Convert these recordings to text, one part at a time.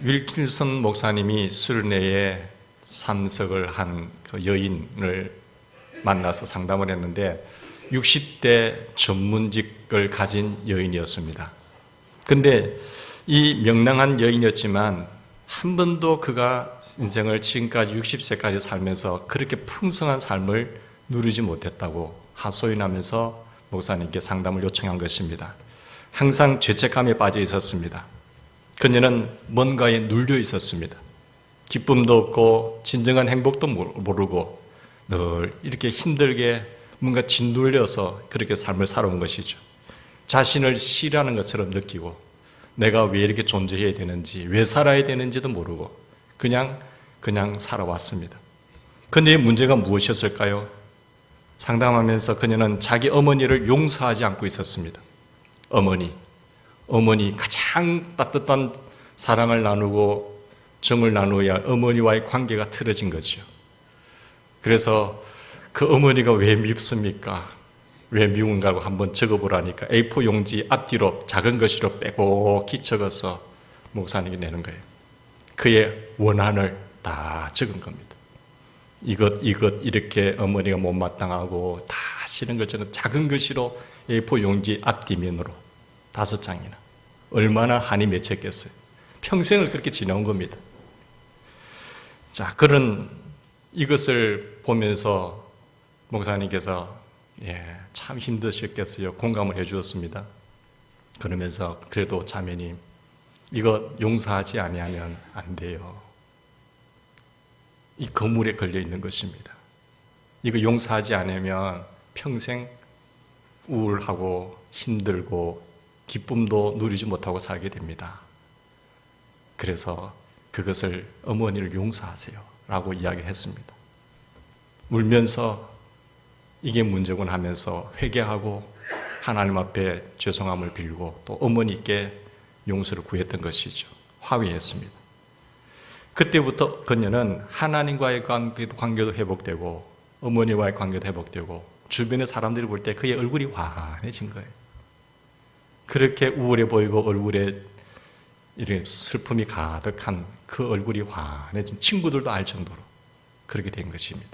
윌킨슨 목사님이 수련회에 참석을 한 그 여인을 만나서 상담을 했는데 60대 전문직을 가진 여인이었습니다. 근데 이 명랑한 여인이었지만 한 번도 그가 인생을 지금까지 60세까지 살면서 그렇게 풍성한 삶을 누리지 못했다고 하소연하면서 목사님께 상담을 요청한 것입니다. 항상 죄책감에 빠져 있었습니다. 그녀는 뭔가에 눌려 있었습니다. 기쁨도 없고 진정한 행복도 모르고 늘 이렇게 힘들게 뭔가 짓눌려서 그렇게 삶을 살아온 것이죠. 자신을 싫어하는 것처럼 느끼고 내가 왜 이렇게 존재해야 되는지, 왜 살아야 되는지도 모르고 그냥 살아왔습니다. 그런데 문제가 무엇이었을까요? 상담하면서 그녀는 자기 어머니를 용서하지 않고 있었습니다. 어머니 가장 따뜻한 사랑을 나누고 정을 나누어야 할 어머니와의 관계가 틀어진 거죠. 그래서 그 어머니가 왜 밉습니까? 왜 미운가 고 한번 적어보라니까 A4 용지 앞뒤로 작은 글씨로 빼곡히 적어서 목사님이 내는 거예요. 그의 원한을 다 적은 겁니다. 이것 이렇게 어머니가 못마땅하고 다 싫은 걸 적은 작은 글씨로 A4 용지 앞뒤면으로 5장이나 얼마나 한이 맺혔겠어요. 평생을 그렇게 지내온 겁니다. 자, 그런 이것을 보면서 목사님께서 참 힘드셨겠어요. 공감을 해 주었습니다. 그러면서 그래도 자매님 이거 용서하지 아니하면 안 돼요. 이 거물에 걸려 있는 것입니다. 이거 용서하지 않으면 평생 우울하고 힘들고 기쁨도 누리지 못하고 살게 됩니다. 그래서 그것을 어머니를 용서하세요 라고 이야기했습니다. 울면서 이게 문제군 하면서 회개하고 하나님 앞에 죄송함을 빌고 또 어머니께 용서를 구했던 것이죠. 화해했습니다. 그때부터 그녀는 하나님과의 관계도 회복되고 어머니와의 관계도 회복되고 주변의 사람들이 볼 때 그의 얼굴이 환해진 거예요. 그렇게 우울해 보이고 얼굴에 이렇게 슬픔이 가득한 그 얼굴이 환해진 친구들도 알 정도로 그렇게 된 것입니다.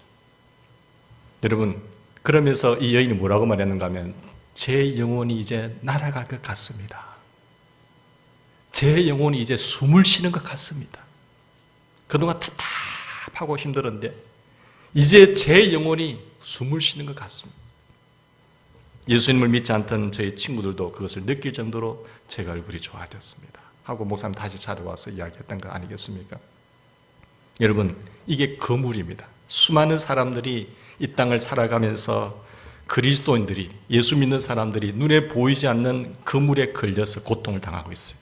여러분, 그러면서 이 여인이 뭐라고 말했는가 하면 제 영혼이 이제 날아갈 것 같습니다. 제 영혼이 이제 숨을 쉬는 것 같습니다. 그동안 답답하고 힘들었는데 이제 제 영혼이 숨을 쉬는 것 같습니다. 예수님을 믿지 않던 저희 친구들도 그것을 느낄 정도로 제가 얼굴이 좋아졌습니다 하고 목사님 다시 찾아와서 이야기했던 거 아니겠습니까? 여러분, 이게 거물입니다. 수많은 사람들이 이 땅을 살아가면서 그리스도인들이, 예수 믿는 사람들이 눈에 보이지 않는 거물에 걸려서 고통을 당하고 있어요.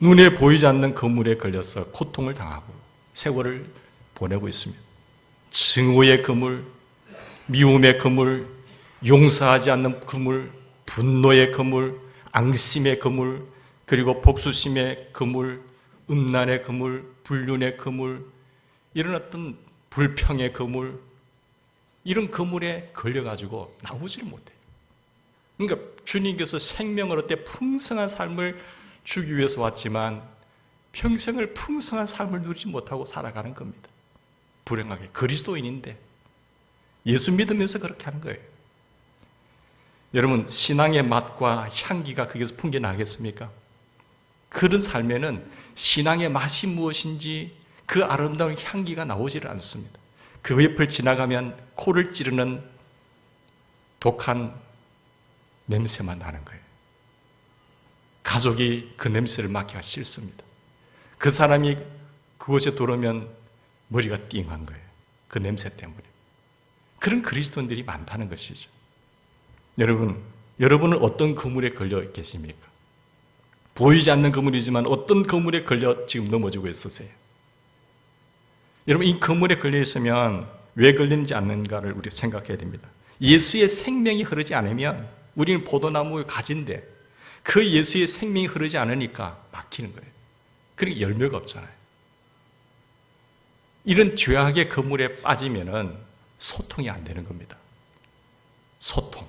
눈에 보이지 않는 거물에 걸려서 고통을 당하고 세월을 보내고 있습니다. 증오의 거물, 미움의 거물, 용서하지 않는 거물, 분노의 거물, 앙심의 거물, 그리고 복수심의 거물, 음란의 거물, 불륜의 거물, 이런 어떤 불평의 거물, 이런 거물에 걸려가지고 나오지를 못해요. 그러니까 주님께서 생명을 얻되 풍성한 삶을 주기 위해서 왔지만 평생을 풍성한 삶을 누리지 못하고 살아가는 겁니다. 불행하게 그리스도인인데 예수 믿으면서 그렇게 하는 거예요. 여러분, 신앙의 맛과 향기가 거기서 풍겨나겠습니까? 그런 삶에는 신앙의 맛이 무엇인지 그 아름다운 향기가 나오지를 않습니다. 그 옆을 지나가면 코를 찌르는 독한 냄새만 나는 거예요. 가족이 그 냄새를 맡기가 싫습니다. 그 사람이 그곳에 들어오면 머리가 띵한 거예요. 그 냄새 때문에. 그런 그리스도인들이 많다는 것이죠. 여러분은 어떤 거물에 걸려 계십니까? 보이지 않는 거물이지만 어떤 거물에 걸려 지금 넘어지고 있으세요? 여러분, 이 거물에 걸려 있으면 왜 걸리는지 않는가를 우리가 생각해야 됩니다. 예수의 생명이 흐르지 않으면 우리는 포도나무의 가지인데 그 예수의 생명이 흐르지 않으니까 막히는 거예요. 그러니까 열매가 없잖아요. 이런 죄악의 거물에 빠지면은 소통이 안 되는 겁니다. 소통.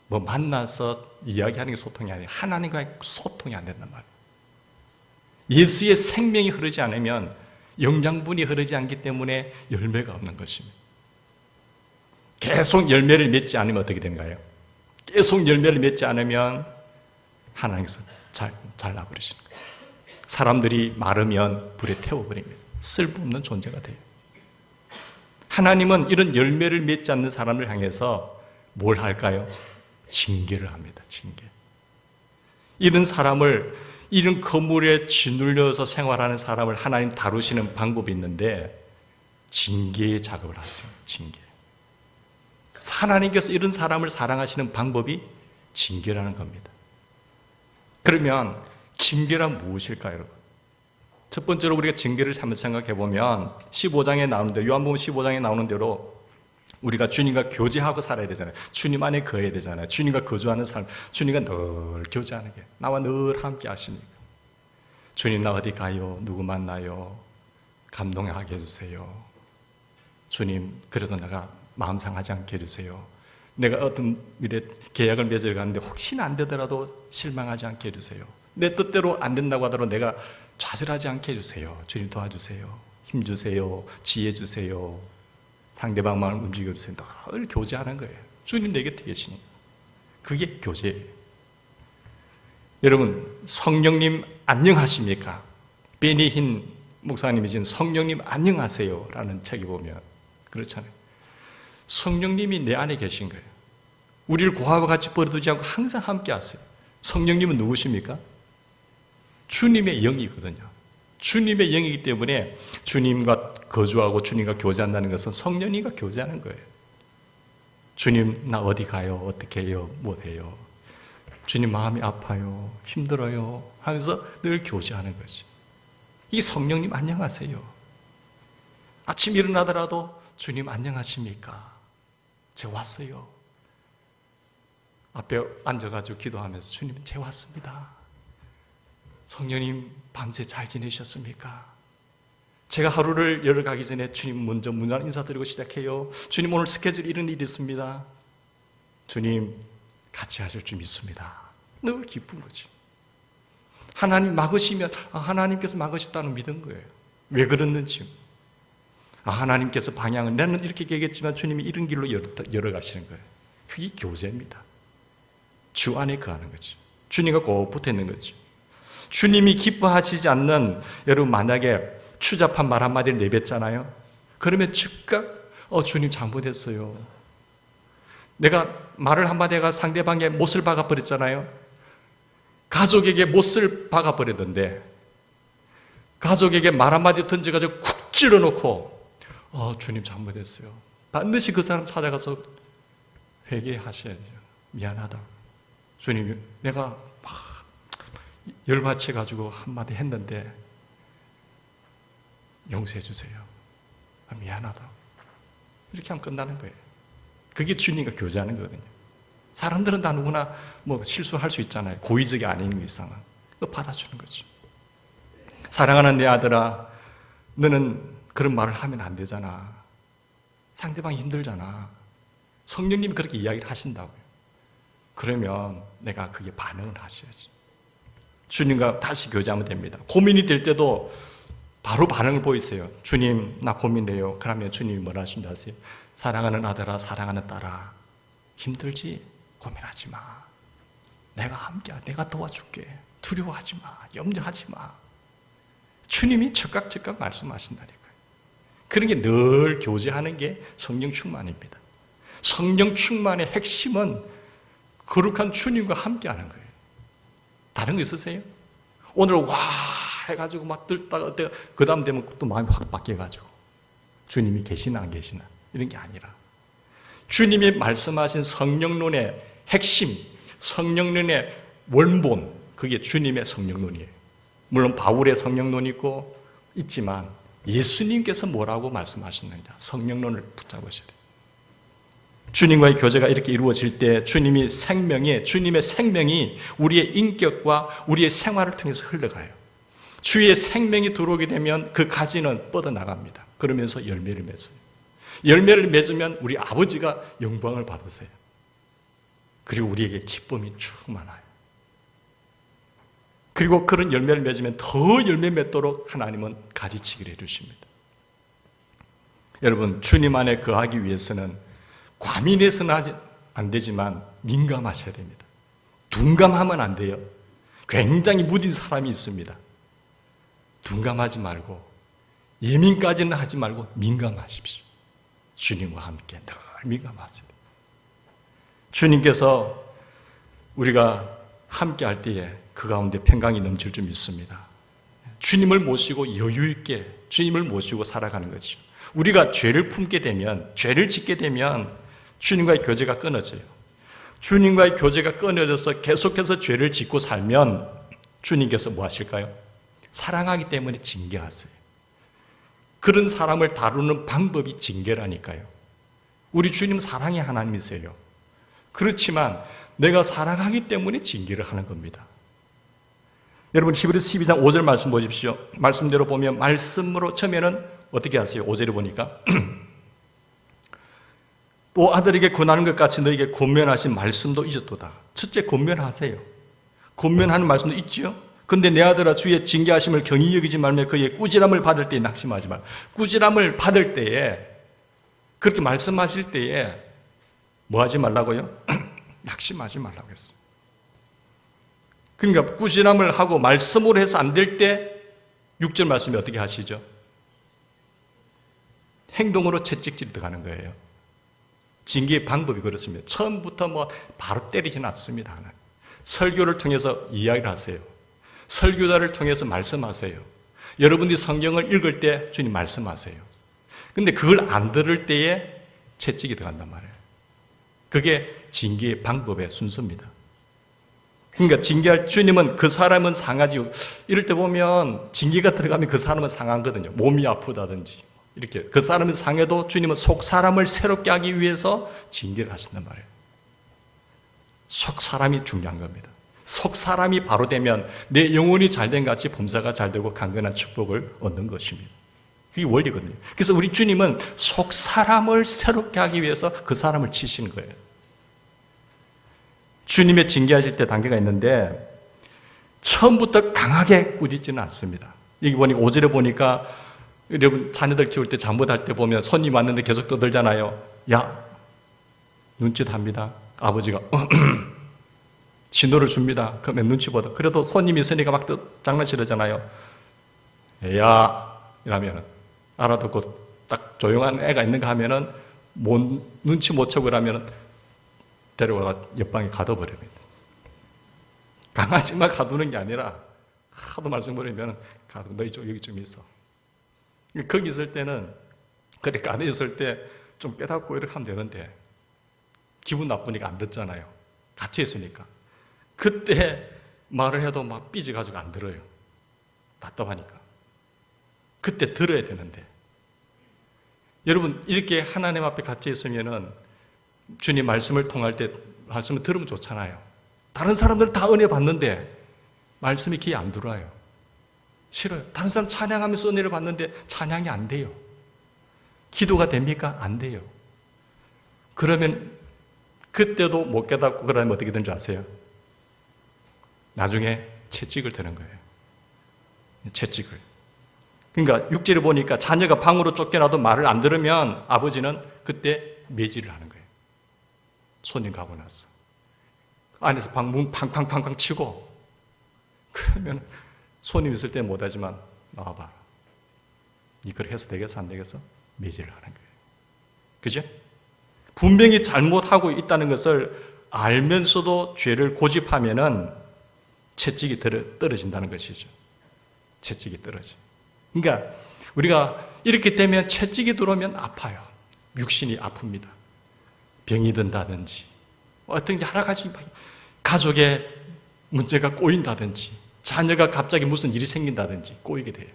뭐 만나서 이야기하는 게 소통이 아니에요. 하나님과의 소통이 안 된단 말이에요. 예수의 생명이 흐르지 않으면 영양분이 흐르지 않기 때문에 열매가 없는 것입니다. 계속 열매를 맺지 않으면 어떻게 된가요? 계속 열매를 맺지 않으면 하나님께서 잘라버리시는 거예요. 사람들이 마르면 불에 태워버립니다. 쓸모없는 존재가 돼요. 하나님은 이런 열매를 맺지 않는 사람을 향해서 뭘 할까요? 징계를 합니다. 징계. 이런 사람을, 이런 거물에 짓눌려서 생활하는 사람을 하나님 다루시는 방법이 있는데 징계의 작업을 하세요. 징계. 하나님께서 이런 사람을 사랑하시는 방법이 징계라는 겁니다. 그러면 징계란 무엇일까요, 여러분? 첫 번째로 우리가 징계를 한번 생각해 보면 15장에 나오는 대로, 요한복음 15장에 나오는 대로 우리가 주님과 교제하고 살아야 되잖아요. 주님 안에 거해야 되잖아요. 주님과 거주하는 삶, 주님과 늘 교제하는 게, 나와 늘 함께 하시니까. 주님, 나 어디 가요? 누구 만나요? 감동하게 해주세요. 주님, 그래도 내가 마음 상하지 않게 해주세요. 내가 어떤 일에 계약을 맺어 가는데 혹시나 안 되더라도 실망하지 않게 해주세요. 내 뜻대로 안 된다고 하더라도 내가 좌절하지 않게 해주세요. 주님 도와주세요. 힘주세요. 지혜주세요. 상대방 마음을 움직여주세요. 늘 교제하는 거예요. 주님 내 곁에 계시니까. 그게 교제예요. 여러분, 성령님 안녕하십니까? 베니힌 목사님이 지은 성령님 안녕하세요 라는 책에 보면 그렇잖아요. 성령님이 내 안에 계신 거예요. 우리를 고아와 같이 버려두지 않고 항상 함께 하세요. 성령님은 누구십니까? 주님의 영이거든요. 주님의 영이기 때문에 주님과 거주하고 주님과 교제한다는 것은 성령님과 교제하는 거예요. 주님, 나 어디 가요? 어떻게 해요? 뭐 해요? 주님 마음이 아파요. 힘들어요. 하면서 늘 교제하는 거지. 이 성령님 안녕하세요. 아침 일어나더라도 주님 안녕하십니까? 제가 왔어요. 앞에 앉아가지고 기도하면서 주님, 제가 왔습니다. 성령님 밤새 잘 지내셨습니까? 제가 하루를 열어가기 전에 주님 먼저 문안 인사드리고 시작해요. 주님, 오늘 스케줄 이런 일이 있습니다. 주님 같이 하실 줄 믿습니다. 늘 기쁜 거지. 하나님 막으시면 하나님께서 막으셨다는 믿은 거예요. 왜 그랬는지. 하나님께서 방향을, 나는 이렇게 얘기했지만 주님이 이런 길로 열어가시는 거예요. 그게 교제입니다. 주 안에 거하는 거지. 주님과 꼭 붙어 있는 거지. 주님이 기뻐하시지 않는, 여러분 만약에 추잡한 말 한마디를 내뱉잖아요. 그러면 즉각 주님 잘못했어요. 내가 말을 한마디 해가 상대방의 못을 박아버렸잖아요. 가족에게 못을 박아버렸는데 가족에게 말 한마디 던져가지고 쿡 찔러놓고 주님 잘못했어요. 반드시 그 사람 찾아가서 회개하셔야죠. 미안하다. 주님, 내가 막 열받쳐가지고 한마디 했는데 용서해 주세요. 미안하다. 이렇게 하면 끝나는 거예요. 그게 주님과 교제하는 거거든요. 사람들은 다 누구나 뭐 실수할 수 있잖아요. 고의적이 아닌 이상은. 그거 받아주는 거죠. 사랑하는 내 아들아, 너는 그런 말을 하면 안 되잖아. 상대방이 힘들잖아. 성령님이 그렇게 이야기를 하신다고요. 그러면 내가 그게 반응을 하셔야지. 주님과 다시 교제하면 됩니다. 고민이 될 때도 바로 반응을 보이세요. 주님, 나 고민돼요. 그러면 주님이 뭐라 하신다 하세요? 사랑하는 아들아, 사랑하는 딸아, 힘들지? 고민하지 마. 내가 함께야. 내가 도와줄게. 두려워하지 마. 염려하지 마. 주님이 즉각 말씀하신다니까요. 그런 게 늘 교제하는 게 성령 충만입니다. 성령 충만의 핵심은 거룩한 주님과 함께하는 거예요. 다른 거 있으세요? 오늘 와 해가지고 막 들다가 그 다음 되면 또 마음이 확 바뀌어가지고 주님이 계시나 안 계시나 이런 게 아니라 주님이 말씀하신 성령론의 핵심, 성령론의 원본, 그게 주님의 성령론이에요. 물론 바울의 성령론이 있지만 예수님께서 뭐라고 말씀하셨느냐, 성령론을 붙잡으셔야 돼요. 주님과의 교제가 이렇게 이루어질 때 주님의 생명이 우리의 인격과 우리의 생활을 통해서 흘러가요. 주의 생명이 들어오게 되면 그 가지는 뻗어나갑니다. 그러면서 열매를 맺어요. 열매를 맺으면 우리 아버지가 영광을 받으세요. 그리고 우리에게 기쁨이 충만해요. 그리고 그런 열매를 맺으면 더 열매 맺도록 하나님은 가지치기를 해주십니다. 여러분, 주님 안에 거하기 위해서는 과민해서는 안 되지만 민감하셔야 됩니다. 둔감하면 안 돼요. 굉장히 무딘 사람이 있습니다. 둔감하지 말고 예민까지는 하지 말고 민감하십시오. 주님과 함께 늘 민감하세요. 주님께서 우리가 함께 할 때에 그 가운데 평강이 넘칠 줄 믿습니다. 주님을 모시고 여유 있게 주님을 모시고 살아가는 거죠. 우리가 죄를 품게 되면, 죄를 짓게 되면 주님과의 교제가 끊어져요. 주님과의 교제가 끊어져서 계속해서 죄를 짓고 살면 주님께서 뭐 하실까요? 사랑하기 때문에 징계하세요. 그런 사람을 다루는 방법이 징계라니까요. 우리 주님 사랑의 하나님이세요. 그렇지만 내가 사랑하기 때문에 징계를 하는 겁니다. 여러분, 히브리서 12장 5절 말씀 보십시오. 말씀대로 보면 말씀으로 처음에는 어떻게 하세요? 5절에 보니까 또 아들에게 권하는 것 같이 너에게 권면하신 말씀도 잊었도다. 첫째, 권면하세요. 권면하는 말씀도 있죠. 근데 내 아들아 주의 징계하심을 경히 여기지 말며 그의 꾸지람을 받을 때에 낙심하지 말라. 꾸지람을 받을 때에, 그렇게 말씀하실 때에 뭐 하지 말라고요? 낙심하지 말라고 했어요. 그러니까 꾸지람을 하고 말씀으로 해서 안 될 때 6절 말씀이 어떻게 하시죠? 행동으로 채찍질 들어가는 거예요. 징계의 방법이 그렇습니다. 처음부터 뭐 바로 때리지는 않습니다. 설교를 통해서 이야기를 하세요. 설교자를 통해서 말씀하세요. 여러분이 성경을 읽을 때 주님 말씀하세요. 근데 그걸 안 들을 때에 채찍이 들어간단 말이에요. 그게 징계의 방법의 순서입니다. 그러니까 징계할 주님은 그 사람은 상하지, 이럴 때 보면 징계가 들어가면 그 사람은 상하거든요. 몸이 아프다든지 이렇게 그 사람이 상해도 주님은 속 사람을 새롭게 하기 위해서 징계를 하신단 말이에요. 속 사람이 중요한 겁니다. 속 사람이 바로 되면 내 영혼이 잘된 같이 범사가 잘되고 강건한 축복을 얻는 것입니다. 그게 원리거든요. 그래서 우리 주님은 속 사람을 새롭게 하기 위해서 그 사람을 치시는 거예요. 주님의 징계하실 때 단계가 있는데 처음부터 강하게 꾸짖지는 않습니다. 여기 보니 5절에 보니까 여러분 자녀들 키울 때 잘못할 때 보면 손님 왔는데 계속 떠들잖아요. 야, 눈짓합니다. 아버지가 신호를 줍니다. 그러면 눈치 보다. 그래도 손님이 있으니까 막 장난치르잖아요. 야, 이러면 알아듣고 딱 조용한 애가 있는가 하면은 눈치 못 채고 그러면은 데려와가 옆방에 가둬버립니다. 강아지만 가두는 게 아니라 하도 말씀드리면 너 이쪽 여기쯤 있어. 거기 있을 때는 그래 가둬 있을 때 좀 깨닫고 이렇게 하면 되는데 기분 나쁘니까 안 듣잖아요. 갇혀 있으니까. 그때 말을 해도 막 삐져가지고 안 들어요. 답답하니까. 그때 들어야 되는데. 여러분 이렇게 하나님 앞에 갇혀 있으면은 주님 말씀을 통할 때 말씀을 들으면 좋잖아요. 다른 사람들은 다 은혜 받는데 말씀이 귀에 안 들어와요. 싫어요. 다른 사람 찬양하면서 은혜를 받는데 찬양이 안 돼요. 기도가 됩니까? 안 돼요. 그러면 그때도 못 깨닫고 그러면 어떻게 되는 줄 아세요? 나중에 채찍을 드는 거예요. 채찍을. 그러니까 6절에 보니까 자녀가 방으로 쫓겨나도 말을 안 들으면 아버지는 그때 매질을 하는 거예요. 손님 가고 나서. 안에서 방문 팡팡팡팡 치고 그러면 손님 있을 때 못하지만 나와봐. 이걸 해서 되겠어 안 되겠어? 매질을 하는 거예요. 그죠? 분명히 잘못하고 있다는 것을 알면서도 죄를 고집하면은 채찍이 떨어진다는 것이죠. 채찍이 떨어져. 그러니까 우리가 이렇게 되면 채찍이 들어오면 아파요. 육신이 아픕니다. 병이 든다든지 어떤 게 하나같이 가족의 문제가 꼬인다든지 자녀가 갑자기 무슨 일이 생긴다든지 꼬이게 돼요.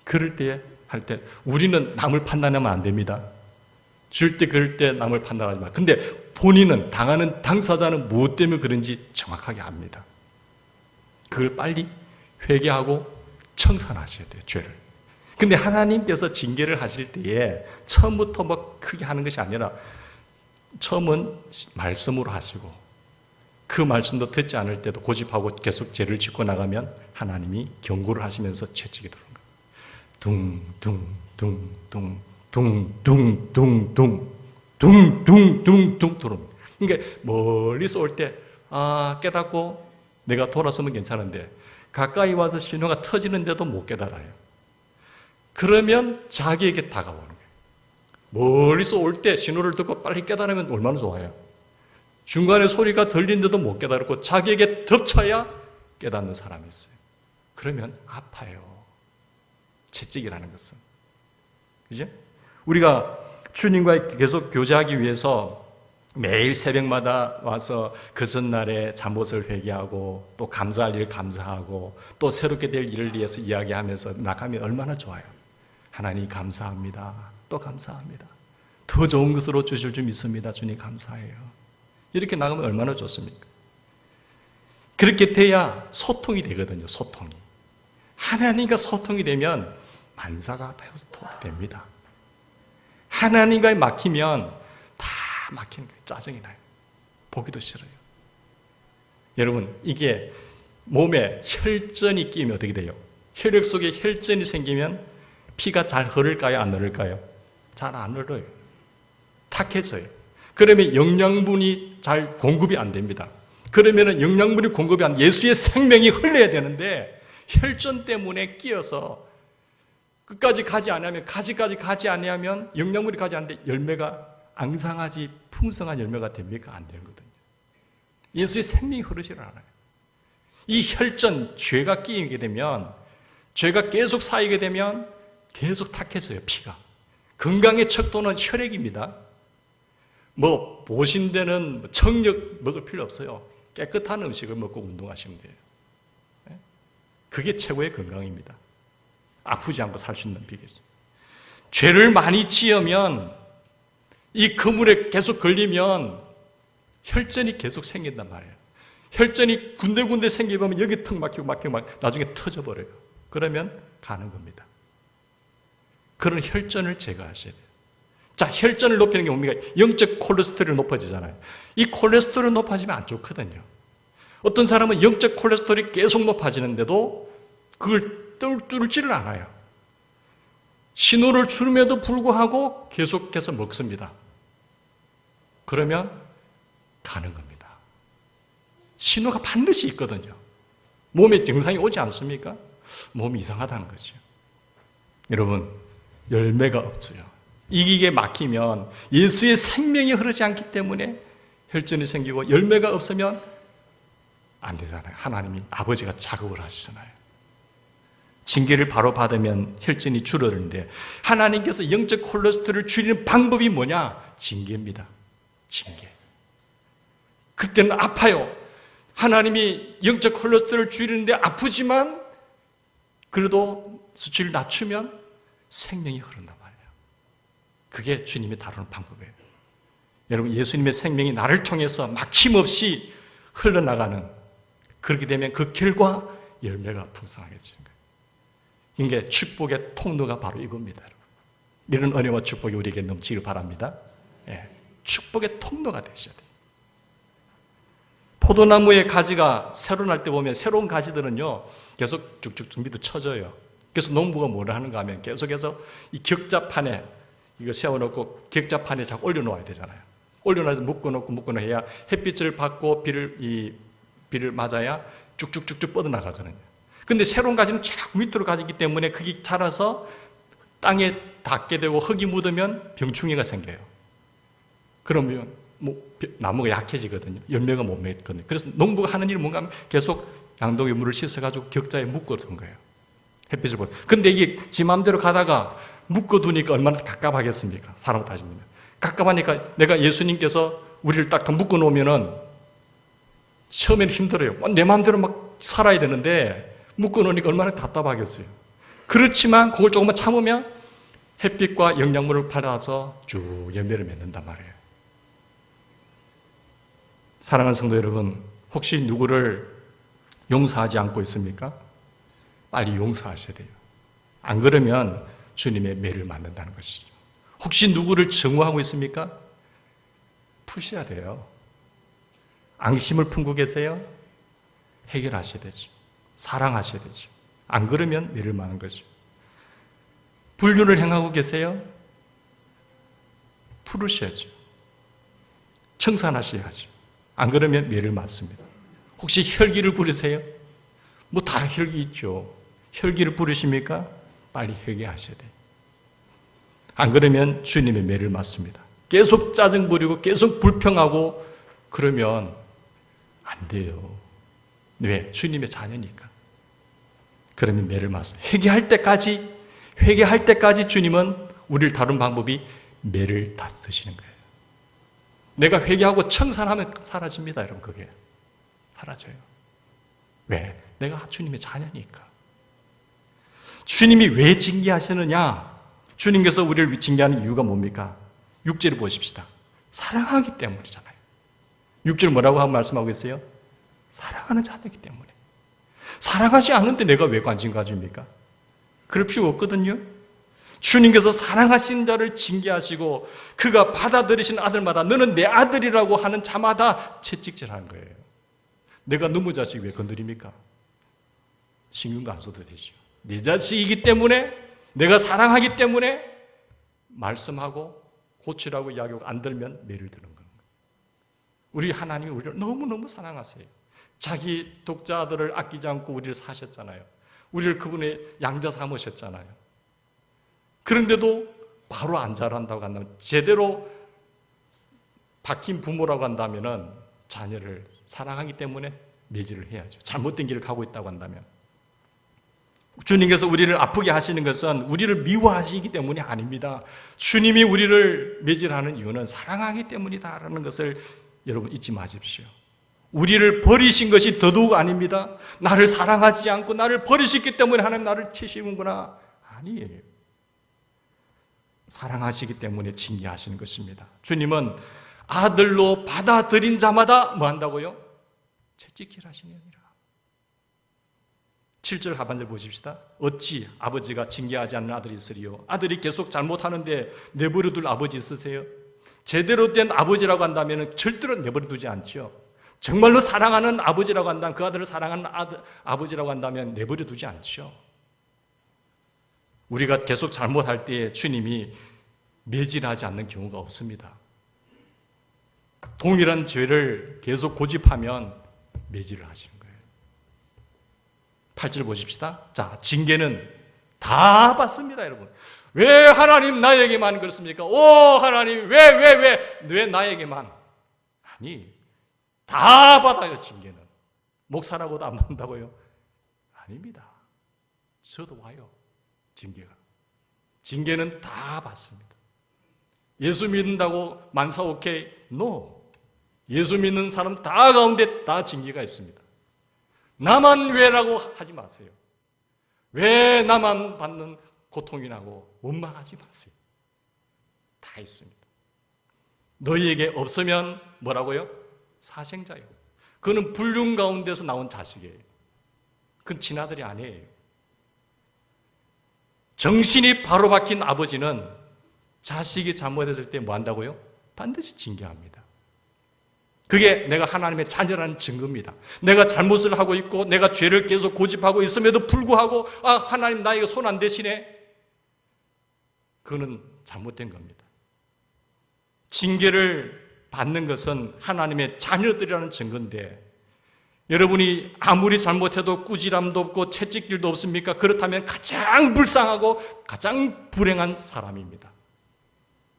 그럴 때 할 때 우리는 남을 판단하면 안 됩니다. 절대 그럴 때 남을 판단하지 마. 근데 본인은 당하는 당사자는 무엇 때문에 그런지 정확하게 압니다. 그걸 빨리 회개하고 청산하셔야 돼요. 죄를. 근데 하나님께서 징계를 하실 때에 처음부터 뭐 크게 하는 것이 아니라 처음은 말씀으로 하시고 그 말씀도 듣지 않을 때도 고집하고 계속 죄를 짓고 나가면 하나님이 경고를 하시면서 채찍이 들어오는 거예요. 둥둥둥둥둥둥둥둥둥둥둥 들어옵니다. 그러니까 멀리서 올 때 깨닫고 내가 돌아서면 괜찮은데 가까이 와서 신호가 터지는데도 못 깨달아요. 그러면 자기에게 다가오는 거예요. 멀리서 올 때 신호를 듣고 빨리 깨달으면 얼마나 좋아요. 중간에 소리가 들리는데도 못 깨달았고 자기에게 덮쳐야 깨닫는 사람이 있어요. 그러면 아파요. 채찍이라는 것은. 그죠? 우리가 주님과 계속 교제하기 위해서 매일 새벽마다 와서 그 전날에 잘못을 회개하고 또 감사할 일 감사하고 또 새롭게 될 일을 위해서 이야기하면서 나가면 얼마나 좋아요. 하나님 감사합니다. 또 감사합니다. 더 좋은 것으로 주실 줄 믿습니다. 주님 감사해요. 이렇게 나가면 얼마나 좋습니까? 그렇게 돼야 소통이 되거든요. 소통이. 하나님과 소통이 되면 만사가 됩니다. 하나님과 막히면 다 막히는 거예요. 짜증이 나요. 보기도 싫어요. 여러분, 이게 몸에 혈전이 끼면 어떻게 돼요? 혈액 속에 혈전이 생기면 피가 잘 흐를까요? 안 흐를까요? 잘 안 흐르요. 탁해져요. 그러면 영양분이 잘 공급이 안 됩니다. 그러면 영양분이 공급이 안, 예수의 생명이 흘러야 되는데 혈전 때문에 끼어서 끝까지 가지 않으면, 가지까지 가지 않으면 영양분이 가지 않는데 열매가 앙상하지 풍성한 열매가 됩니까? 안 되거든요. 예수의 생명이 흐르지를 않아요. 이 혈전, 죄가 끼게 되면, 죄가 계속 쌓이게 되면 계속 탁해져요, 피가. 건강의 척도는 혈액입니다. 보신대는 청력 먹을 필요 없어요. 깨끗한 음식을 먹고 운동하시면 돼요. 그게 최고의 건강입니다. 아프지 않고 살 수 있는 비결이죠. 죄를 많이 지으면 이 그물에 계속 걸리면 혈전이 계속 생긴단 말이에요. 혈전이 군데군데 생기면 여기 턱 막히고 나중에 터져버려요. 그러면 가는 겁니다. 그런 혈전을 제거하셔야 돼요. 자, 혈전을 높이는 게 뭡니까? 영적 콜레스테롤이 높아지잖아요. 이 콜레스테롤이 높아지면 안 좋거든요. 어떤 사람은 영적 콜레스테롤이 계속 높아지는데도 그걸 뚫지를 않아요. 신호를 주름에도 불구하고 계속해서 먹습니다. 그러면 가는 겁니다. 신호가 반드시 있거든요. 몸에 증상이 오지 않습니까? 몸이 이상하다는 거죠. 여러분, 열매가 없어요. 이게 막히면 예수의 생명이 흐르지 않기 때문에 혈전이 생기고 열매가 없으면 안 되잖아요. 하나님이 아버지가 작업을 하시잖아요. 징계를 바로 받으면 혈전이 줄어드는데 하나님께서 영적 콜레스테롤을 줄이는 방법이 뭐냐? 징계입니다. 징계. 그때는 아파요. 하나님이 영적 콜레스테롤을 줄이는데 아프지만 그래도 수치를 낮추면 생명이 흐른단 말이에요. 그게 주님이 다루는 방법이에요. 여러분, 예수님의 생명이 나를 통해서 막힘없이 흘러나가는, 그렇게 되면 그 결과 열매가 풍성하겠죠. 이게 축복의 통로가 바로 이겁니다. 이런 은혜와 축복이 우리에게 넘치길 바랍니다. 축복의 통로가 되셔야 돼요. 포도나무의 가지가 새로 날 때 보면 새로운 가지들은요 계속 쭉쭉 밑으로 쳐져요. 그래서 농부가 뭐를 하는가 하면 계속해서 이 격자판에 이거 세워놓고 격자판에 자꾸 올려놓아야 되잖아요. 올려놔서 묶어놓고 해야 햇빛을 받고 비를 맞아야 쭉쭉쭉쭉 뻗어나가거든요. 근데 새로운 가지는 쫙 밑으로 가지기 때문에 그게 자라서 땅에 닿게 되고 흙이 묻으면 병충해가 생겨요. 그러면 나무가 약해지거든요. 열매가 못 맺거든요. 그래서 농부가 하는 일은 뭔가 하면 계속 양동이 물을 씻어가지고 격자에 묶어둔 거예요. 햇빛을 보고. 근데 이게 지 마음대로 가다가 묶어두니까 얼마나 갑갑하겠습니까? 사람을 따지면. 갑갑하니까 내가 예수님께서 우리를 딱 묶어놓으면은 처음에는 힘들어요. 내 마음대로 막 살아야 되는데 묶어놓으니까 얼마나 답답하겠어요. 그렇지만 그걸 조금만 참으면 햇빛과 영양분을 받아서 쭉 열매를 맺는단 말이에요. 사랑하는 성도 여러분, 혹시 누구를 용서하지 않고 있습니까? 빨리 용서하셔야 돼요. 안 그러면 주님의 매를 맞는다는 것이죠. 혹시 누구를 증오하고 있습니까? 푸셔야 돼요. 앙심을 품고 계세요? 해결하셔야 되죠. 사랑하셔야 되죠. 안 그러면 매를 마는 거죠. 불륜을 행하고 계세요? 풀으셔야죠. 청산하셔야죠. 안 그러면 매를 맞습니다. 혹시 혈기를 부리세요? 뭐 다 혈기 있죠. 혈기를 부리십니까? 빨리 회개하셔야 돼요. 안 그러면 주님의 매를 맞습니다. 계속 짜증 부리고 계속 불평하고 그러면 안 돼요. 왜? 주님의 자녀니까. 그러면 매를 맞습니다. 회개할 때까지 주님은 우리를 다룬 방법이 매를 다 드시는 거예요. 내가 회개하고 청산하면 사라집니다, 여러분. 그게 사라져요. 왜? 내가 주님의 자녀니까. 주님이 왜 징계하시느냐? 주님께서 우리를 징계하는 이유가 뭡니까? 6절을 보십시다. 사랑하기 때문이잖아요. 6절 뭐라고 하고 말씀하고 계세요? 사랑하는 자녀이기 때문에. 사랑하지 않는데 내가 왜 관심 가집니까? 그럴 필요 없거든요. 주님께서 사랑하신 자를 징계하시고 그가 받아들이신 아들마다 너는 내 아들이라고 하는 자마다 채찍질하는 거예요. 내가 너무 자식 왜 건드립니까? 신경도 안 써도 되죠. 내 자식이기 때문에, 내가 사랑하기 때문에 말씀하고 고치라고 이야기하고 안 들면 매를 드는 거예요. 우리 하나님이 우리를 너무너무 사랑하세요. 자기 독자들을 아끼지 않고 우리를 사셨잖아요. 우리를 그분의 양자 삼으셨잖아요. 그런데도 바로 안 자란다고 한다면, 제대로 박힌 부모라고 한다면 자녀를 사랑하기 때문에 매질을 해야죠. 잘못된 길을 가고 있다고 한다면. 주님께서 우리를 아프게 하시는 것은 우리를 미워하시기 때문이 아닙니다. 주님이 우리를 매질하는 이유는 사랑하기 때문이다라는 것을 여러분 잊지 마십시오. 우리를 버리신 것이 더더욱 아닙니다. 나를 사랑하지 않고 나를 버리셨기 때문에 하나님 나를 치시는구나. 아니에요. 사랑하시기 때문에 징계하시는 것입니다. 주님은 아들로 받아들인 자마다 뭐 한다고요? 채찍질 하시느니라. 7절 하반절 보십시다. 어찌 아버지가 징계하지 않는 아들이 있으리요? 아들이 계속 잘못하는데 내버려둘 아버지 있으세요? 제대로 된 아버지라고 한다면 절대로 내버려두지 않죠. 정말로 사랑하는 아버지라고 한다면, 그 아들을 사랑하는 아버지라고 한다면 내버려두지 않죠. 우리가 계속 잘못할 때 주님이 매질하지 않는 경우가 없습니다. 동일한 죄를 계속 고집하면 매질을 하시는 거예요. 8절 보십시다. 자, 징계는 다 받습니다, 여러분. 왜 하나님 나에게만 그렇습니까? 오, 하나님, 왜 나에게만? 아니, 다 받아요, 징계는. 목사라고도 안 받는다고요? 아닙니다. 저도 와요, 징계가. 징계는 다 받습니다. 예수 믿는다고 만사 오케이? No. 예수 믿는 사람 다 가운데 다 징계가 있습니다. 나만 왜라고 하지 마세요. 왜 나만 받는 고통이 나고 원망하지 마세요. 다 있습니다. 너희에게 없으면 뭐라고요? 사생자요. 그는 불륜 가운데서 나온 자식이에요. 그건 친아들이 아니에요. 정신이 바로 박힌 아버지는 자식이 잘못했을 때 뭐 한다고요? 반드시 징계합니다. 그게 내가 하나님의 자녀라는 증거입니다. 내가 잘못을 하고 있고 내가 죄를 계속 고집하고 있음에도 불구하고 하나님 나에게 손 안 대시네. 그거는 잘못된 겁니다. 징계를 받는 것은 하나님의 자녀들이라는 증거인데, 여러분이 아무리 잘못해도 꾸지람도 없고 채찍질도 없습니까? 그렇다면 가장 불쌍하고 가장 불행한 사람입니다.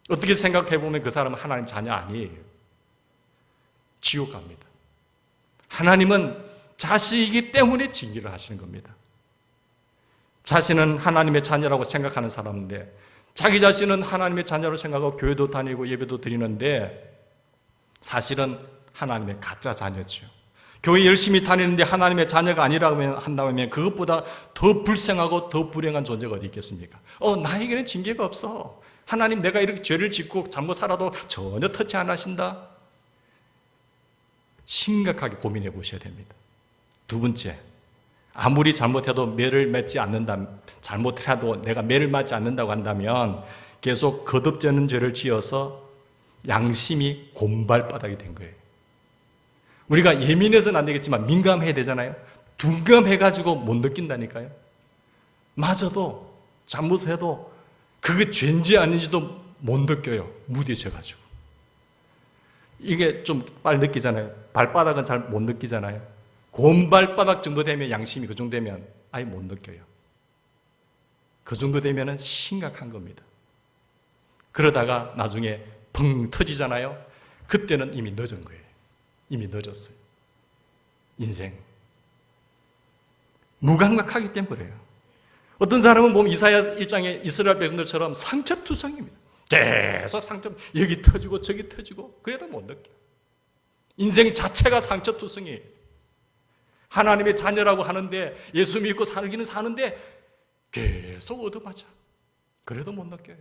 어떻게 생각해보면 그 사람은 하나님 자녀 아니에요. 지옥 갑니다. 하나님은 자식이기 때문에 징계를 하시는 겁니다. 자신은 하나님의 자녀라고 생각하는 사람인데, 자기 자신은 하나님의 자녀로 생각하고 교회도 다니고 예배도 드리는데 사실은 하나님의 가짜 자녀죠. 교회 열심히 다니는데 하나님의 자녀가 아니라고 한다면 그것보다 더 불쌍하고 더 불행한 존재가 어디 있겠습니까? 나에게는 징계가 없어. 하나님, 내가 이렇게 죄를 짓고 잘못 살아도 전혀 터치 안 하신다. 심각하게 고민해 보셔야 됩니다. 두 번째, 아무리 잘못해도 매를 맺지 않는다, 잘못해도 내가 매를 맞지 않는다고 한다면 계속 거듭되는 죄를 지어서 양심이 곰발바닥이 된 거예요. 우리가 예민해서는 안 되겠지만 민감해야 되잖아요. 둔감해가지고 못 느낀다니까요. 맞아도 잘못해도 그게 죄인지 아닌지도 못 느껴요. 무뎌져가지고. 이게 좀 빨리 느끼잖아요. 발바닥은 잘 못 느끼잖아요. 곰발바닥 정도 되면, 양심이 그 정도 되면 아예 못 느껴요. 그 정도 되면 심각한 겁니다. 그러다가 나중에 펑 터지잖아요. 그때는 이미 늦은 거예요. 이미 늦었어요. 인생. 무감각하기 때문에 그래요. 어떤 사람은 보면 이사야 1장의 이스라엘 백성들처럼 상처투성입니다. 계속 상처, 여기 터지고 저기 터지고 그래도 못 느껴요. 인생 자체가 상처투성이에요. 하나님의 자녀라고 하는데, 예수 믿고 살기는 사는데 계속 얻어맞아. 그래도 못 느껴요.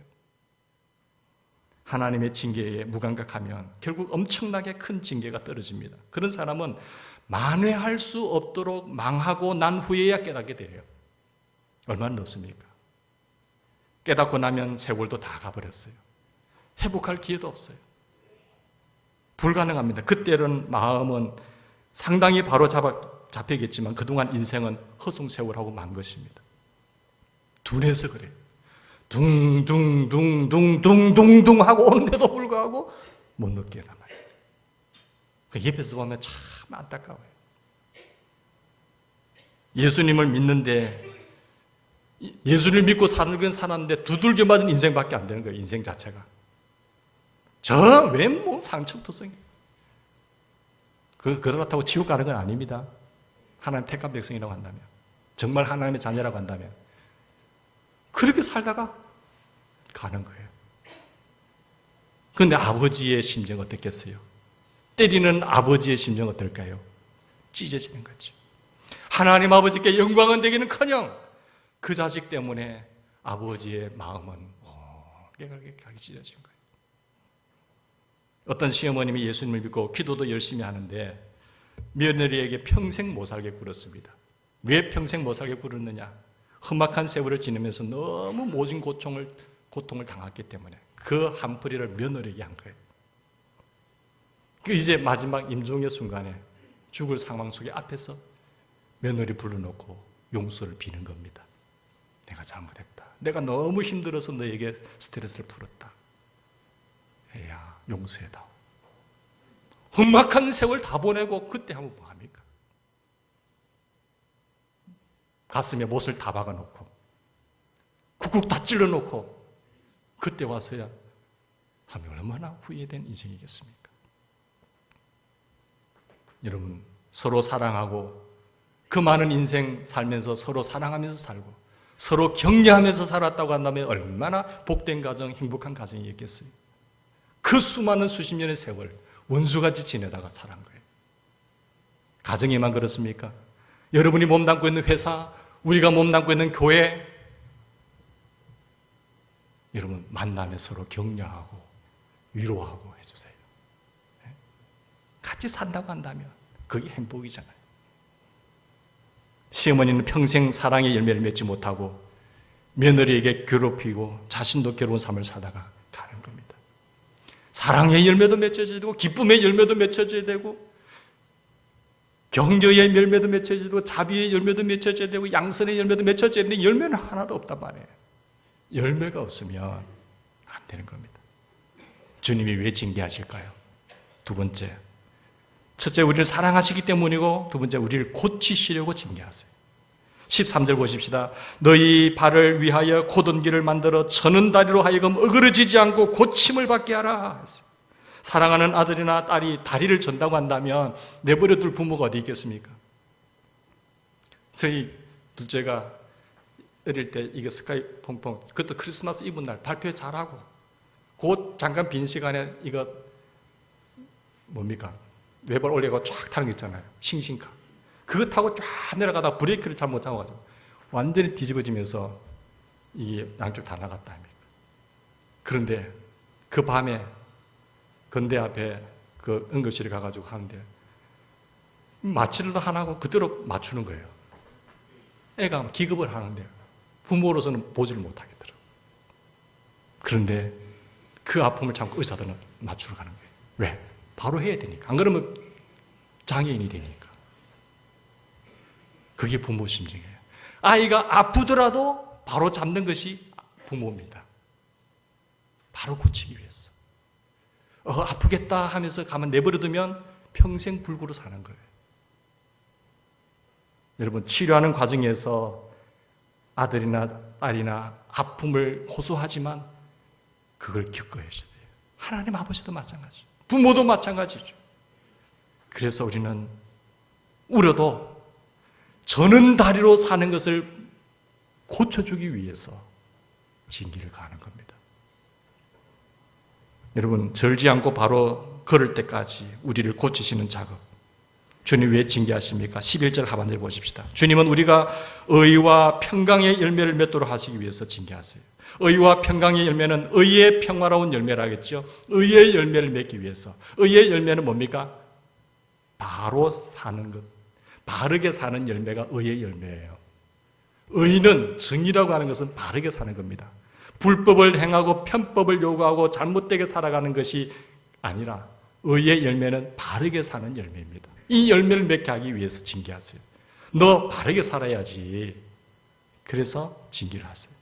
하나님의 징계에 무감각하면 결국 엄청나게 큰 징계가 떨어집니다. 그런 사람은 만회할 수 없도록 망하고 난 후에야 깨닫게 돼요. 얼마나 늦습니까? 깨닫고 나면 세월도 다 가버렸어요. 회복할 기회도 없어요. 불가능합니다. 그때는 마음은 상당히 바로 잡히겠지만 그동안 인생은 허송세월하고 만 것입니다. 둔해서 그래요. 둥둥둥둥둥둥둥 하고 오는데도 불구하고 못 느끼란 말이에요. 그 옆에서 보면 참 안타까워요. 예수님을 믿는데, 예수를 믿고 살긴 살았는데 두들겨 맞은 인생밖에 안 되는 거예요. 인생 자체가. 저 웬몸 상처투성이. 그렇다고 지옥 가는 건 아닙니다. 하나님 택한 백성이라고 한다면, 정말 하나님의 자녀라고 한다면 그렇게 살다가 가는 거예요. 그런데 아버지의 심정 어떻겠어요? 때리는 아버지의 심정 어떨까요? 찢어지는 거죠. 하나님 아버지께 영광은 되기는커녕 그 자식 때문에 아버지의 마음은 깨갈게 찢어진 거예요. 어떤 시어머님이 예수님을 믿고 기도도 열심히 하는데 며느리에게 평생 못 살게 굴었습니다. 왜 평생 못 살게 굴었느냐? 험악한 세월을 지내면서 너무 모진 고통을 당했기 때문에 그 한풀이를 며느리에게 한 거예요. 이제 마지막 임종의 순간에 죽을 상황 속에 앞에서 며느리 불러놓고 용서를 비는 겁니다. 내가 잘못했다. 내가 너무 힘들어서 너에게 스트레스를 풀었다. 애야, 용서해다오. 험악한 세월 다 보내고 그때 하면 뭐합니까? 가슴에 못을 다 박아놓고 쿡쿡 다 찔러놓고 그때 와서야 하면 얼마나 후회된 인생이겠습니까? 여러분, 서로 사랑하고 그 많은 인생 살면서 서로 사랑하면서 살고 서로 격려하면서 살았다고 한다면 얼마나 복된 가정, 행복한 가정이겠어요? 그 수많은 수십 년의 세월 원수같이 지내다가 살한 거예요. 가정에만 그렇습니까? 여러분이 몸담고 있는 회사, 우리가 몸담고 있는 교회, 여러분 만나면 서로 격려하고 위로하고 해주세요. 같이 산다고 한다면 그게 행복이잖아요. 시어머니는 평생 사랑의 열매를 맺지 못하고 며느리에게 괴롭히고 자신도 괴로운 삶을 살다가 가는 겁니다. 사랑의 열매도 맺혀져야 되고 기쁨의 열매도 맺혀져야 되고 격려의 열매도 맺혀져야 되고 자비의 열매도 맺혀져야 되고 양선의 열매도 맺혀져야 되는데 열매는 하나도 없단 말이에요. 열매가 없으면 안 되는 겁니다. 주님이 왜 징계하실까요? 두 번째, 첫째 우리를 사랑하시기 때문이고 두 번째 우리를 고치시려고 징계하세요. 13절 보십시다. 너희 발을 위하여 곧은 길을 만들어 저는 다리로 하여금 어그러지지 않고 고침을 받게 하라. 사랑하는 아들이나 딸이 다리를 전다고 한다면 내버려둘 부모가 어디 있겠습니까? 저희 둘째가 어릴 때 이게 스카이 퐁퐁, 그것도 크리스마스 이브 날 발표 잘하고 곧 잠깐 빈 시간에 이거 뭡니까? 외발 올려가 쫙 타는 거 있잖아요. 싱싱카. 그거 타고 쫙 내려가다 브레이크를 잘못 잡아가지고 완전히 뒤집어지면서 이게 양쪽 다 나갔다 합니까? 그런데 그 밤에 건대 앞에 그 응급실에 가가지고 하는데 마취를 안 하고 그대로 맞추는 거예요. 애가 기겁을 하는데 부모로서는 보지를 못하겠더라고요. 그런데 그 아픔을 참고 의사들은 맞추러 가는 거예요. 왜? 바로 해야 되니까. 안 그러면 장애인이 되니까. 그게 부모 심정이에요. 아이가 아프더라도 바로 잡는 것이 부모입니다. 바로 고치기 위해서. 아프겠다 하면서 가만 내버려두면 평생 불구로 사는 거예요. 여러분, 치료하는 과정에서 아들이나 딸이나 아픔을 호소하지만 그걸 겪어야 돼요. 하나님 아버지도 마찬가지죠. 부모도 마찬가지죠. 그래서 우리는 울어도 저는 다리로 사는 것을 고쳐주기 위해서 진기를 가하는 겁니다. 여러분, 절지 않고 바로 걸을 때까지 우리를 고치시는 작업, 주님 왜 징계하십니까? 11절 하반절 보십시다. 주님은 우리가 의와 평강의 열매를 맺도록 하시기 위해서 징계하세요. 의와 평강의 열매는 의의 평화로운 열매라겠죠. 의의 열매를 맺기 위해서. 의의 열매는 뭡니까? 바로 사는 것, 바르게 사는 열매가 의의 열매예요. 의는, 정의라고 하는 것은 바르게 사는 겁니다. 불법을 행하고 편법을 요구하고 잘못되게 살아가는 것이 아니라 의의 열매는 바르게 사는 열매입니다. 이 열매를 맺게 하기 위해서 징계하세요. 너 바르게 살아야지. 그래서 징계를 하세요.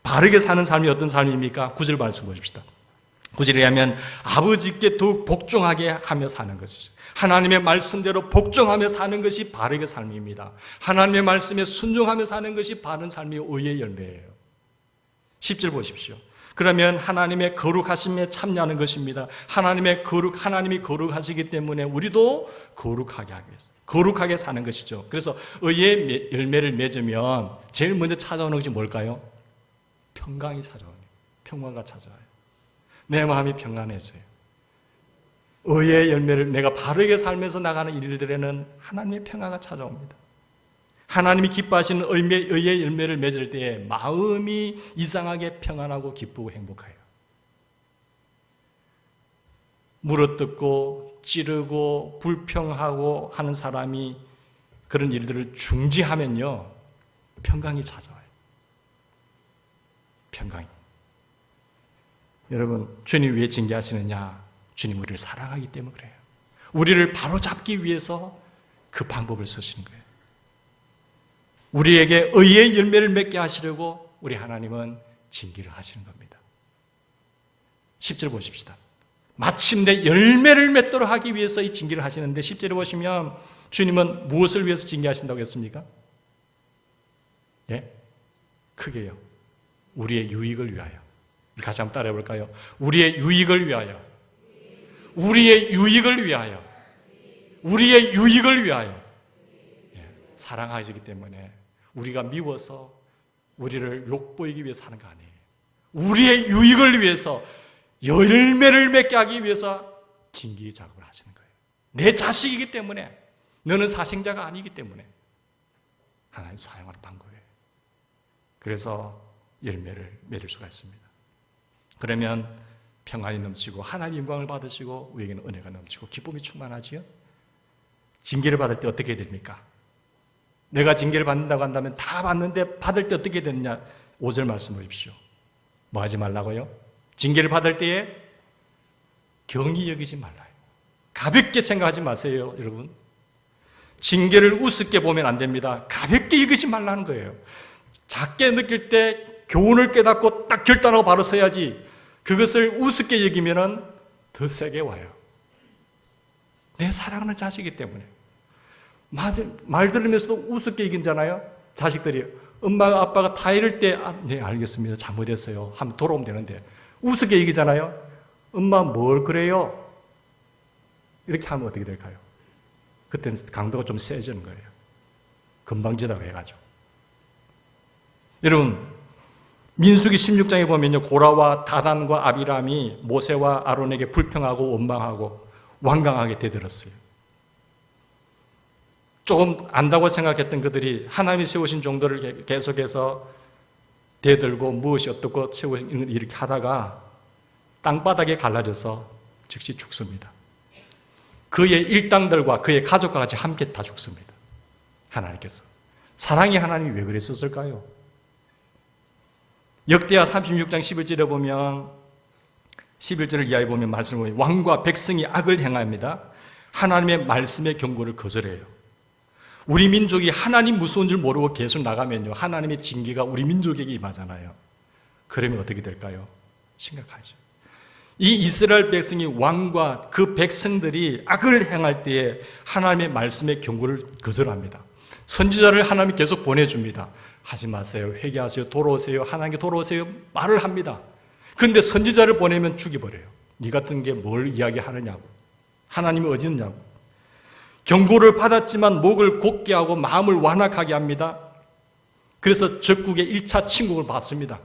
바르게 사는 삶이 어떤 삶입니까? 9절 말씀 보십시다. 9절에 하면 아버지께 더욱 복종하게 하며 사는 것이죠. 하나님의 말씀대로 복종하며 사는 것이 바르게 삶입니다. 하나님의 말씀에 순종하며 사는 것이 바른 삶이 의의 열매예요. 10절 보십시오. 그러면 하나님의 거룩하심에 참여하는 것입니다. 하나님이 거룩하시기 때문에 우리도 거룩하게 하기 위해서, 거룩하게 사는 것이죠. 그래서 의의 열매를 맺으면 제일 먼저 찾아오는 것이 뭘까요? 평강이 찾아와요. 평화가 찾아와요. 내 마음이 평안해져요. 의의 열매를 내가 바르게 살면서 나가는 일들에는 하나님의 평화가 찾아옵니다. 하나님이 기뻐하시는 의의 열매를 맺을 때에 마음이 이상하게 평안하고 기쁘고 행복해요. 물어뜯고 찌르고 불평하고 하는 사람이 그런 일들을 중지하면요, 평강이 찾아와요. 평강이. 여러분, 주님 왜 징계하시느냐? 주님 우리를 사랑하기 때문에 그래요. 우리를 바로잡기 위해서 그 방법을 쓰시는 거예요. 우리에게 의의 열매를 맺게 하시려고 우리 하나님은 징계를 하시는 겁니다. 10절 보십시다. 마침내 열매를 맺도록 하기 위해서 이 징계를 하시는데 10절에 보시면 주님은 무엇을 위해서 징계하신다고 했습니까? 예? 크게요. 우리의 유익을 위하여. 우리 같이 한번 따라해 볼까요? 우리의 유익을 위하여. 우리의 유익을 위하여. 우리의 유익을 위하여. 예, 사랑하시기 때문에 우리가 미워서 우리를 욕보이기 위해서 하는 거 아니에요. 우리의 유익을 위해서, 열매를 맺게 하기 위해서 징계 작업을 하시는 거예요. 내 자식이기 때문에, 너는 사생자가 아니기 때문에 하나님 사용하는 방법이에요. 그래서 열매를 맺을 수가 있습니다. 그러면 평안이 넘치고 하나님의 영광을 받으시고 우리에게는 은혜가 넘치고 기쁨이 충만하지요. 징계를 받을 때 어떻게 됩니까? 내가 징계를 받는다고 한다면 다 받는데 받을 때 어떻게 되느냐? 5절 말씀 보십시오. 뭐 하지 말라고요? 징계를 받을 때에 경히 여기지 말라요. 가볍게 생각하지 마세요, 여러분. 징계를 우습게 보면 안 됩니다. 가볍게 여기지 말라는 거예요. 작게 느낄 때 교훈을 깨닫고 딱 결단하고 바로 서야지, 그것을 우습게 여기면 더 세게 와요. 내 사랑하는 자식이기 때문에. 말 들으면서도 우습게 이긴잖아요. 자식들이 엄마가 아빠가 다 이럴 때 네 알겠습니다, 잘못했어요 하면 돌아오면 되는데 우습게 이기잖아요. 엄마 뭘 그래요? 이렇게 하면 어떻게 될까요? 그때는 강도가 좀 세지는 거예요. 금방지다고 해가지고. 여러분, 민수기 16장에 보면요, 고라와 다단과 아비람이 모세와 아론에게 불평하고 원망하고 완강하게 대들었어요. 조금 안다고 생각했던 그들이 하나님이 세우신 정도를 계속해서 대들고 무엇이 어떻고 세우신 이렇게 하다가 땅바닥에 갈라져서 즉시 죽습니다. 그의 일당들과 그의 가족과 같이 함께 다 죽습니다. 하나님께서. 사랑의 하나님이 왜 그랬었을까요? 역대하 36장 11절에 보면 11절을 이하에 보면 말씀을 보면 왕과 백성이 악을 행합니다. 하나님의 말씀의 경고를 거절해요. 우리 민족이 하나님 무서운 줄 모르고 계속 나가면요, 하나님의 징계가 우리 민족에게 임하잖아요. 그러면 어떻게 될까요? 심각하죠. 이 이스라엘 백성이 왕과 그 백성들이 악을 행할 때에 하나님의 말씀의 경고를 거절합니다. 선지자를 하나님이 계속 보내줍니다. 하지 마세요. 회개하세요. 돌아오세요. 하나님께 돌아오세요. 말을 합니다. 그런데 선지자를 보내면 죽여버려요. 네 같은 게 뭘 이야기하느냐고. 하나님이 어디 있느냐고. 경고를 받았지만 목을 곧게 하고 마음을 완악하게 합니다. 그래서 적국의 1차 침국을 받습니다.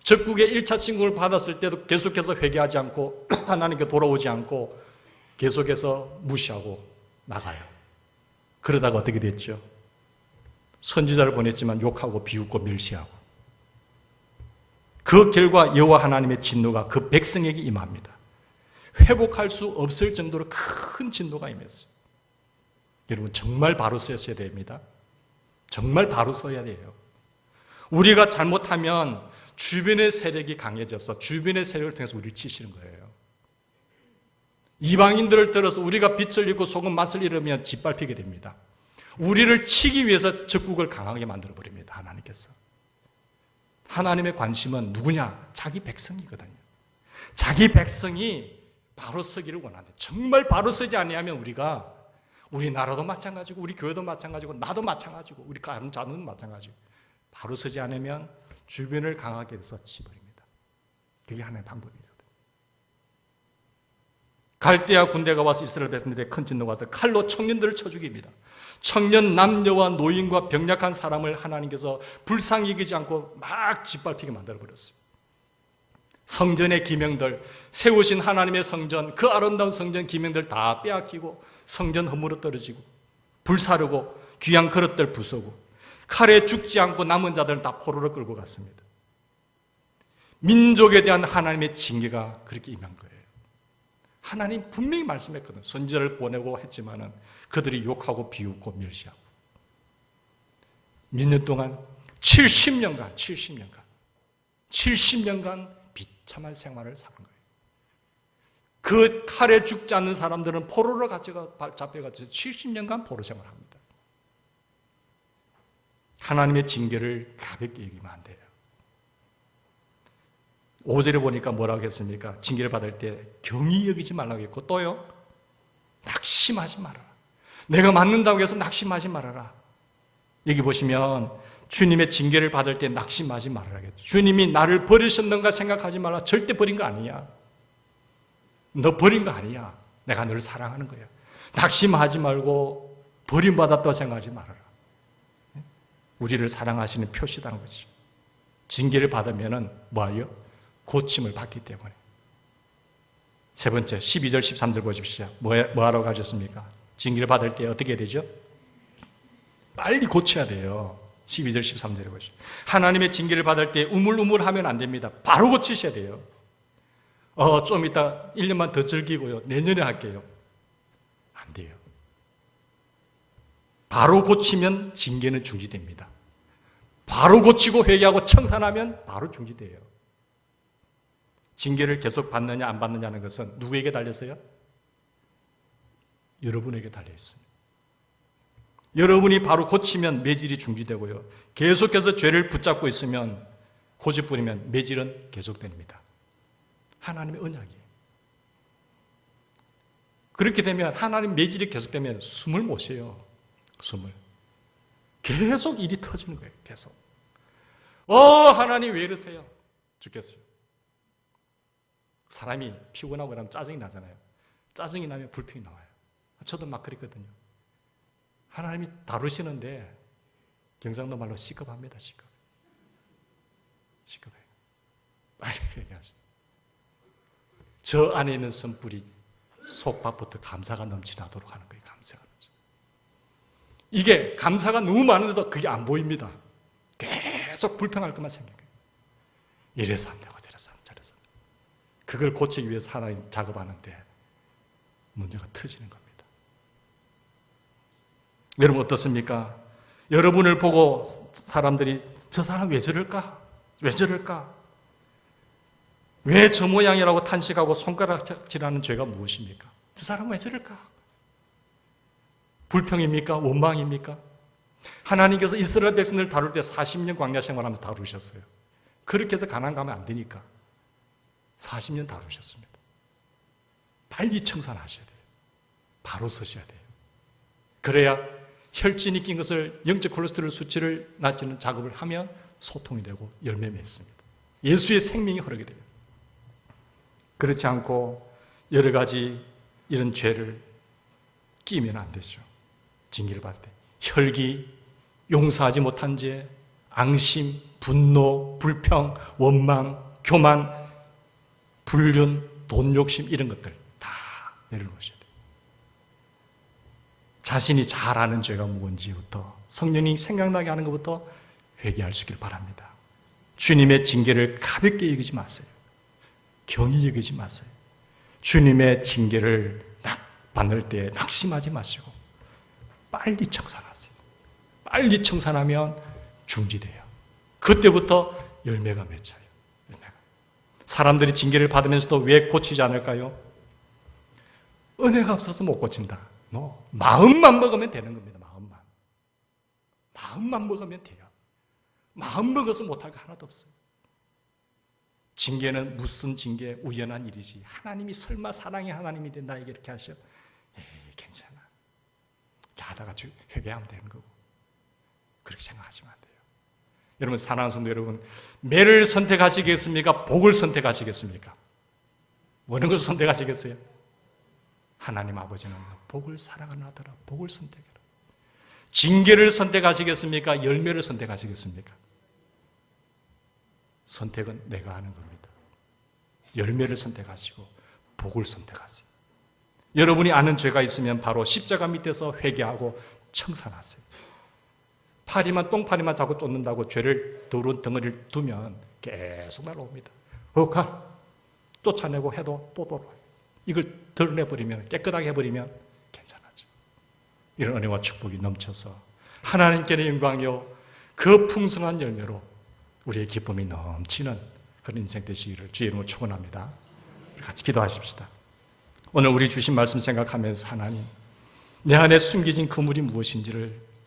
적국의 1차 침국을 받았을 때도 계속해서 회개하지 않고 하나님께 돌아오지 않고 계속해서 무시하고 나가요. 그러다가 어떻게 됐죠? 선지자를 보냈지만 욕하고 비웃고 멸시하고, 그 결과 여호와 하나님의 진노가 그 백성에게 임합니다. 회복할 수 없을 정도로 큰 진노가 임했어요. 여러분, 정말 바로 서셔야 됩니다. 정말 바로 서야 돼요. 우리가 잘못하면 주변의 세력이 강해져서 주변의 세력을 통해서 우리를 치시는 거예요. 이방인들을 들어서 우리가 빛을 잃고 속은 맛을 잃으면 짓밟히게 됩니다. 우리를 치기 위해서 적국을 강하게 만들어버립니다. 하나님께서. 하나님의 관심은 누구냐? 자기 백성이거든요. 자기 백성이 바로 서기를 원하는데, 정말 바로 서지 아니하면 우리 나라도 마찬가지고 우리 교회도 마찬가지고 나도 마찬가지고 우리 다른 자는 마찬가지고 바로 서지 않으면 주변을 강하게 해서 치버립니다. 그게 하나의 방법이거든요. 갈대아 군대가 와서 이스라엘 백성들의 큰 진노가 와서 칼로 청년들을 쳐 죽입니다. 청년, 남녀와 노인과 병약한 사람을 하나님께서 불쌍히 여기지 않고 막 짓밟히게 만들어버렸어요. 성전의 기명들, 세우신 하나님의 성전, 그 아름다운 성전 기명들 다 빼앗기고 성전 허물어 떨어지고 불사르고 귀한 그릇들 부수고 칼에 죽지 않고 남은 자들은 다 포로로 끌고 갔습니다. 민족에 대한 하나님의 징계가 그렇게 임한 거예요. 하나님 분명히 말씀했거든요. 선지자를 보내고 했지만은 그들이 욕하고 비웃고 멸시하고 몇 년 동안 70년간 비참한 생활을 사는 거예요. 그 칼에 죽지 않는 사람들은 포로로 잡혀가지고 70년간 포로 생활합니다. 하나님의 징계를 가볍게 여기면 안 돼요. 5절에 보니까 뭐라고 했습니까? 징계를 받을 때 경히 여기지 말라고 했고, 또요, 낙심하지 말아라. 내가 맞는다고 해서 낙심하지 말아라. 여기 보시면 주님의 징계를 받을 때 낙심하지 말아라. 주님이 나를 버리셨는가 생각하지 말라. 절대 버린 거 아니야. 너 버린 거 아니야. 내가 너를 사랑하는 거야. 낙심하지 말고 버림받았다고 생각하지 말아라. 우리를 사랑하시는 표시다는 거죠. 징계를 받으면 뭐하요? 고침을 받기 때문에. 세 번째, 12절, 13절 보십시오. 뭐하러 가셨습니까? 징계를 받을 때 어떻게 해야 되죠? 빨리 고쳐야 돼요. 12절, 13절에 보시죠. 하나님의 징계를 받을 때 우물우물하면 안 됩니다. 바로 고치셔야 돼요. 좀 이따 1년만 더 즐기고요. 내년에 할게요. 안 돼요. 바로 고치면 징계는 중지됩니다. 바로 고치고 회개하고 청산하면 바로 중지돼요. 징계를 계속 받느냐 안 받느냐는 것은 누구에게 달렸어요? 여러분에게 달려 있습니다. 여러분이 바로 고치면 매질이 중지되고요. 계속해서 죄를 붙잡고 있으면, 고집 부리면 매질은 계속됩니다. 하나님의 언약이에요. 그렇게 되면, 하나님 매질이 계속되면 숨을 못 쉬어요. 숨을. 계속 일이 터지는 거예요. 계속. 하나님 왜 이러세요? 죽겠어요. 사람이 피곤하고 그러면 짜증이 나잖아요. 짜증이 나면 불평이 나와요. 저도 막 그랬거든요. 하나님이 다루시는데 경상도 말로 시급합니다. 시급해요. 빨리 얘기하세요. 저 안에 있는 선불이 속밭부터 감사가 넘치나도록 하는 거예요. 감사가 넘치나. 이게 감사가 너무 많은데도 그게 안 보입니다. 계속 불평할 것만 생겨요. 이래서 안 되고 저래서 안 되고 저래서. 그걸 고치기 위해서 하나님 작업하는데 문제가 터지는 겁니다. 여러분 어떻습니까? 여러분을 보고 사람들이 저 사람 왜 저럴까? 왜 저럴까? 왜 저 모양이라고 탄식하고 손가락질하는 죄가 무엇입니까? 저 사람은 왜 저럴까? 불평입니까? 원망입니까? 하나님께서 이스라엘 백성을 다룰 때 40년 광야 생활하면서 다루셨어요. 그렇게 해서 가나안 가면 안 되니까 40년 다루셨습니다. 빨리 청산하셔야 돼요. 바로 서셔야 돼요. 그래야 혈진이 낀 것을 영적 콜레스테롤 수치를 낮추는 작업을 하면 소통이 되고 열매 맺습니다. 예수의 생명이 흐르게 됩니다. 그렇지 않고 여러 가지 이런 죄를 끼면 안 되죠. 징계를 받을 때 혈기, 용서하지 못한 죄, 앙심, 분노, 불평, 원망, 교만, 불륜, 돈 욕심 이런 것들 다 내려놓으셔야 돼요. 자신이 잘 아는 죄가 무엇인지부터 성령이 생각나게 하는 것부터 회개할 수 있길 바랍니다. 주님의 징계를 가볍게 여기지 마세요. 경히 여기지 마세요. 주님의 징계를 받을 때 낙심하지 마시고 빨리 청산하세요. 빨리 청산하면 중지돼요. 그때부터 열매가 맺혀요. 열매가. 사람들이 징계를 받으면서도 왜 고치지 않을까요? 은혜가 없어서 못 고친다. 마음만 먹으면 되는 겁니다. 마음만 먹으면 돼요. 마음 먹어서 못할 거 하나도 없어요. 징계는 무슨 징계, 우연한 일이지. 하나님이 설마 사랑의 하나님인데 나에게 이렇게 하셔? 괜찮아. 이렇게 하다가 회개하면 되는 거고. 그렇게 생각하시면 안 돼요. 여러분, 사랑하는 성도 여러분, 매를 선택하시겠습니까? 복을 선택하시겠습니까? 어느 것을 선택하시겠어요? 하나님 아버지는 복을 사랑하는 아들아, 복을 선택해라. 징계를 선택하시겠습니까? 열매를 선택하시겠습니까? 선택은 내가 하는 겁니다. 열매를 선택하시고 복을 선택하세요. 여러분이 아는 죄가 있으면 바로 십자가 밑에서 회개하고 청산하세요. 똥파리만 자꾸 쫓는다고 죄를 더러운 덩어리를 두면 계속 날아옵니다. 쫓아내고 해도 또 돌아와요. 이걸 드러내버리면, 깨끗하게 해버리면 괜찮아져. 이런 은혜와 축복이 넘쳐서 하나님께는 영광이요 그 풍성한 열매로 우리의 기쁨이 넘치는 그런 인생 되시기를 주의 이름으로 축원합니다. 같이 기도하십시다. 오늘 우리 주신 말씀 생각하면서 하나님, 내 안에 숨겨진 그물이 무엇인지를